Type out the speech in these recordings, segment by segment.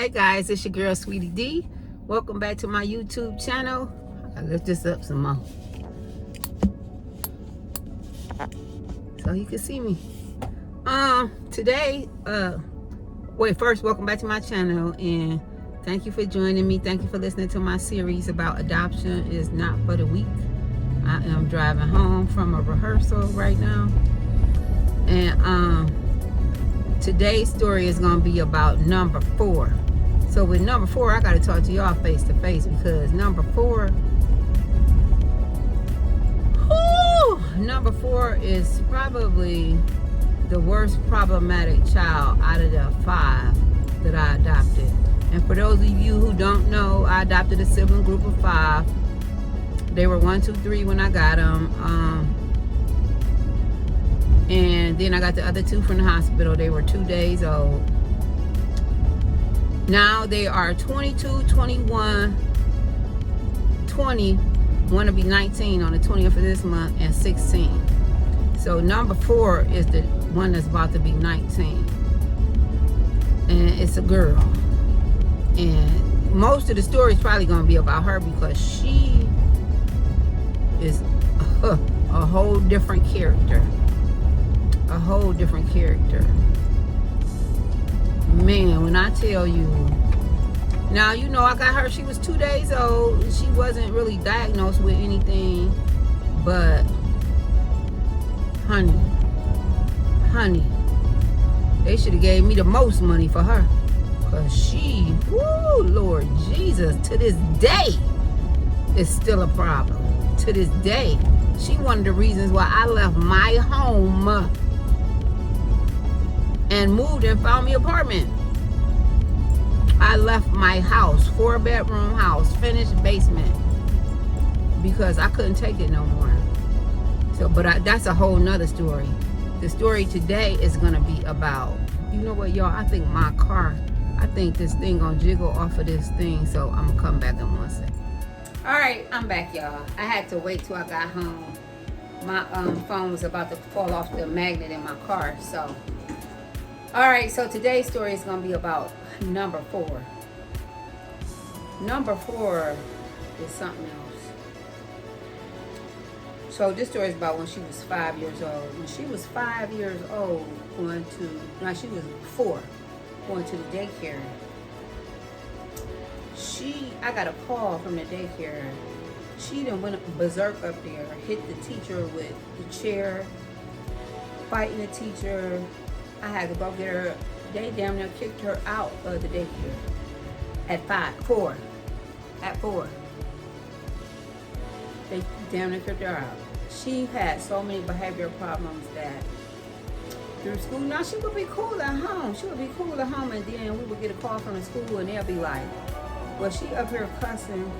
Hey guys, it's your girl Sweetie D. Welcome back to my YouTube channel. I lift this up some more so you can see me. Today, first, welcome back to my channel and thank you for joining me. Thank you for listening to my series about adoption is not for the weak. I am driving home from a rehearsal right now, and today's story is going to be about number 4. So with number 4, I got to talk to y'all face to face because number 4 is probably the worst problematic child out of the 5 that I adopted. And for those of you who don't know, I adopted a sibling group of 5. They were 1, 2, 3 when I got them. And then I got the other 2 from the hospital. They were 2 days old. Now they are 22, 21, 20, want to be 19 on the 20th of this month, and 16. So number 4 is the one that's about to be 19. And it's a girl. And most of the story is probably going to be about her because she is a whole different character. A whole different character. Man, when I tell you, now you know I got her, she was 2 days old. She wasn't really diagnosed with anything, but honey, they should have gave me the most money for her, because she, woo, Lord Jesus, to this day is still a problem. To this day, she one of the reasons why I left my home and moved and found me an apartment. I left my house, 4-bedroom house, finished basement, because I couldn't take it no more. So, but that's a whole nother story. The story today is gonna be about, you know what, y'all? I think my car, I think this thing gonna jiggle off of this thing. So I'm gonna come back in 1 second. All right, I'm back, y'all. I had to wait till I got home. My phone was about to fall off the magnet in my car, so. All right, so today's story is going to be about number 4. Number 4 is something else. So this story is about when she was 5 years old. When she was 5 years old, she was 4, going to the daycare. I got a call from the daycare. She done went berserk up there, hit the teacher with the chair, fighting the teacher. I had to go get her. They damn near kicked her out of the daycare at 4. At 4. They damn near kicked her out. She had so many behavioral problems that through school. Now she would be cool at home. She would be cool at home, and then we would get a call from the school and they'll be like, well, she up here cussing.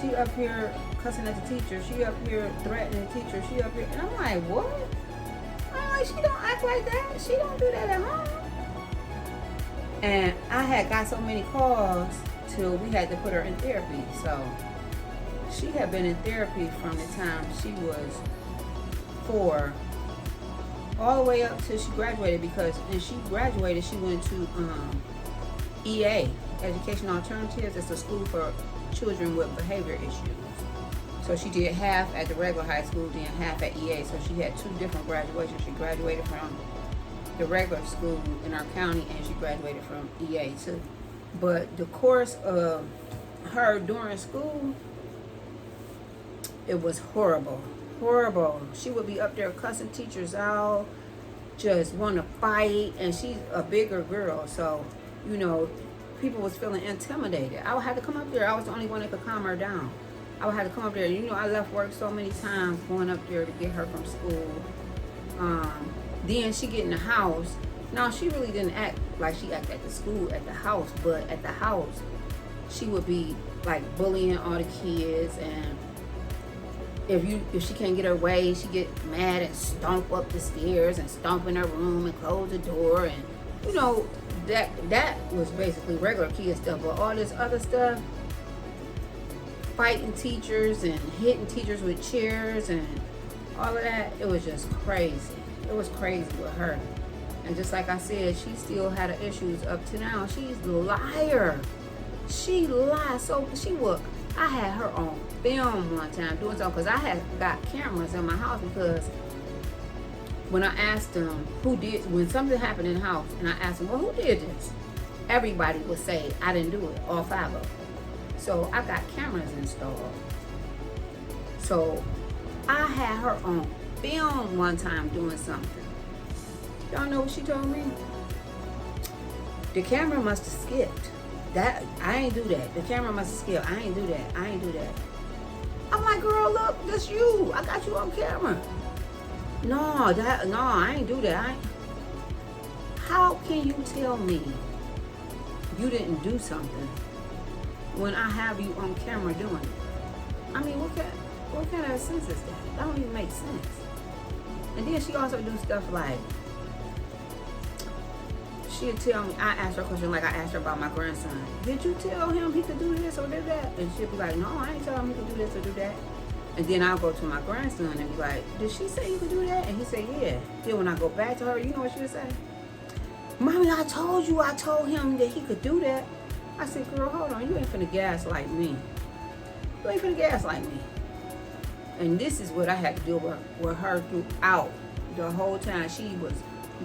She up here cussing at the teacher. She up here threatening the teacher. She up here. And I'm like, what? She don't act like that. She don't do that at home. And I had got so many calls till we had to put her in therapy. So she had been in therapy from the time she was 4 all the way up till she graduated, because when she graduated, she went to EA, Education Alternatives. It's a school for children with behavior issues. So she did half at the regular high school, then half at EA. So she had 2 different graduations. She graduated from the regular school in our county, and she graduated from EA too. But the course of her during school, it was horrible. Horrible. She would be up there cussing teachers out, just want to fight, and she's a bigger girl. So, you know, people was feeling intimidated. I would have to come up there. I was the only one that could calm her down. I would have to come up there. You know, I left work so many times going up there to get her from school. Then she get in the house. Now, she really didn't act like she acted at the school, at the house. But at the house, she would be like bullying all the kids. And if she can't get her way, she get mad and stomp up the stairs and stomp in her room and close the door. And, you know, that was basically regular kid stuff. But all this other stuff, fighting teachers and hitting teachers with chairs and all of that, it was just crazy. It was crazy with her. And just like I said, she still had her issues up to now. She's a liar. She lied. So she would. I had her on film one time doing something because I had got cameras in my house because when I asked them when something happened in the house and I asked them, well, who did this? Everybody would say, I didn't do it, all 5 of them. So I got cameras installed. So I had her on film one time doing something. Y'all know what she told me? The camera must have skipped. That I ain't do that. The camera must have skipped. I ain't do that. I ain't do that. I'm like, girl, look, that's you. I got you on camera. No, I ain't do that. How can you tell me you didn't do something when I have you on camera doing it? I mean, what kind of sense is that? That don't even make sense. And then she also do stuff like, she'd tell me, I asked her a question like I asked her about my grandson. Did you tell him he could do this or do that? And she'd be like, no, I ain't tell him he could do this or do that. And then I'll go to my grandson and be like, did she say you could do that? And he said, yeah. Then when I go back to her, you know what she would say? Mommy, I told him that he could do that. I said, girl, hold on. You ain't finna gaslight me. You ain't finna gaslight me. And this is what I had to deal with her throughout the whole time. She was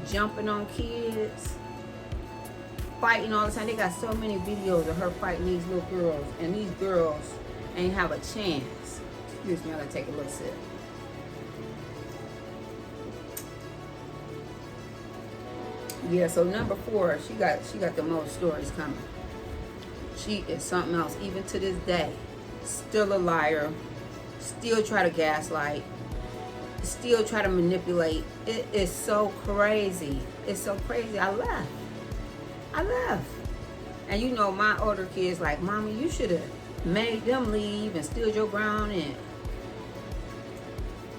jumping on kids, fighting all the time. They got so many videos of her fighting these little girls, and these girls ain't have a chance. Excuse me, I gotta take a little sip. Yeah, so number 4, she got the most stories coming. She is something else, even to this day. Still a liar. Still try to gaslight. Still try to manipulate. It is so crazy. It's so crazy. I left. And you know, my older kids like, Mommy, you should have made them leave and stood your ground, and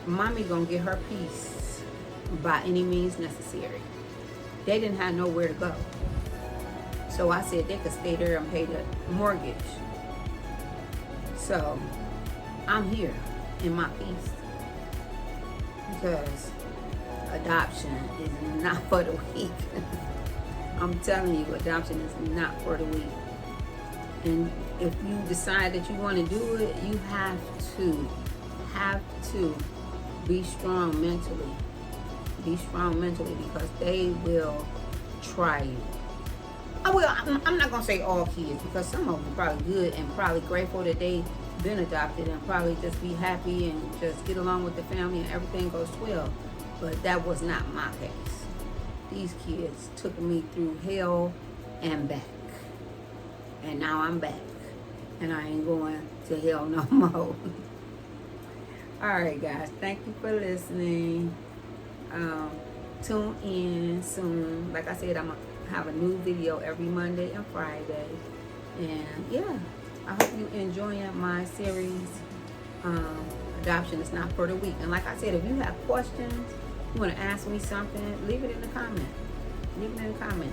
Mommy gonna get her peace by any means necessary. They didn't have nowhere to go. So I said they could stay there and pay the mortgage. So I'm here in my peace because adoption is not for the weak. I'm telling you, adoption is not for the weak. And if you decide that you want to do it, you have to be strong mentally. Be strong mentally because they will try you. I'm not going to say all kids because some of them are probably good and probably grateful that they've been adopted and probably just be happy and just get along with the family and everything goes well. But that was not my case. These kids took me through hell and back. And now I'm back. And I ain't going to hell no more. Alright guys, thank you for listening. Tune in soon. Like I said, I'm going to have a new video every Monday and Friday. And yeah, I hope you're enjoying my series. Adoption is not for the weak. And like I said, if you have questions, you want to ask me something, leave it in the comment. Leave it in the comment.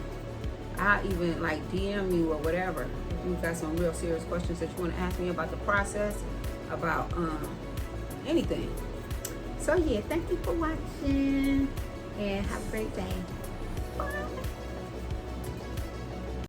I'll even like DM you or whatever. If you've got some real serious questions that you want to ask me about the process, about anything. So yeah, thank you for watching and have a great day.